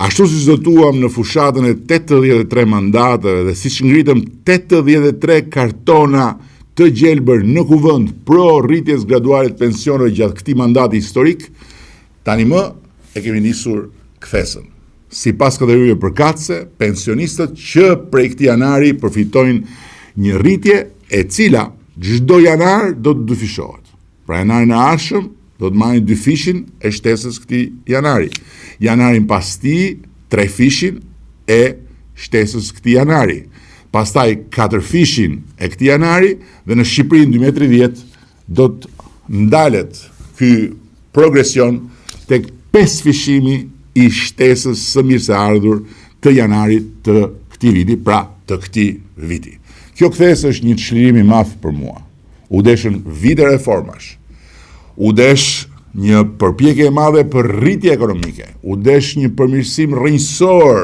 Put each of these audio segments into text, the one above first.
Ashtu si zotuam në fushatën e 83 mandateve dhe siç ngritëm 83 kartona të gjelbër në kuvend pro rritjes graduale të pensioneve gjatë këtij mandati historik, tani më e kemi nisur kthesën. Sipas kategorive përkatëse, pensionistët që prej këtij janari përfitojnë një rritje e cila çdo janar do të dyfishohet. Pra janarin e ardhshëm do të marrin 2 fishin e shtesës këtij janari. Janarin pas tij 3 fishin e shtesës këtij janari. Pastaj 4 fishin e këtij janari dhe në Shqipëri në 2030 do të ndalet ky progresion tek 5 fishimi i shtesës së mirë së ardhur të janarit të këtij viti, pra të këtij viti. Kjo kthesë është një çlirim i madh për mua. U deshën vite reformash. U desh një përpjekje e madhe për rritje ekonomike. U desh një përmirësim rrënjësor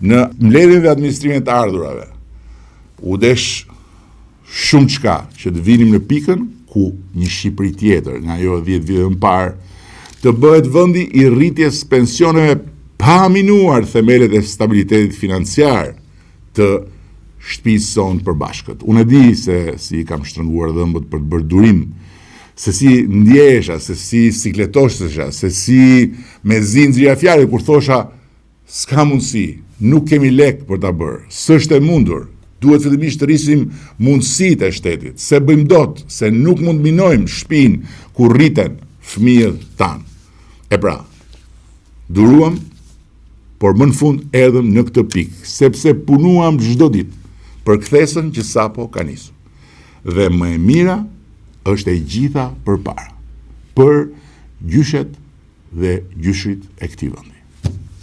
në mbledhjen dhe administrimin të ardhurave. U desh shumë çka që të vinim në pikën ku një Shqipëri tjetër, nga ajo 10 vite më parë, të bëhet vendi i rritjes pensioneve pa minuar themelet e stabilitetit financiar të shtëpisë sonë përbashkët. Unë e di se si kam shtrënguar dhëmbët për të bërë durim, se si ndjesha, se si sikletoshesha, se si me zinxhira fjalë kur thosha s'ka mundësi, nuk kemi lek për ta bërë, s'është e mundur. Duhet fillimisht të rrisim mundësitë e shtetit, se bëjmë dot, se nuk mund minojmë shtëpinë ku rriten fëmijët tanë. E pra, duruam, por më në fund erdhëm në këtë pikë, sepse punuam çdo ditë për kthesën që sapo ka nisur. Dhe më e mira është e gjitha përpara, për gjyshet dhe gjyshrit e këtij vendi.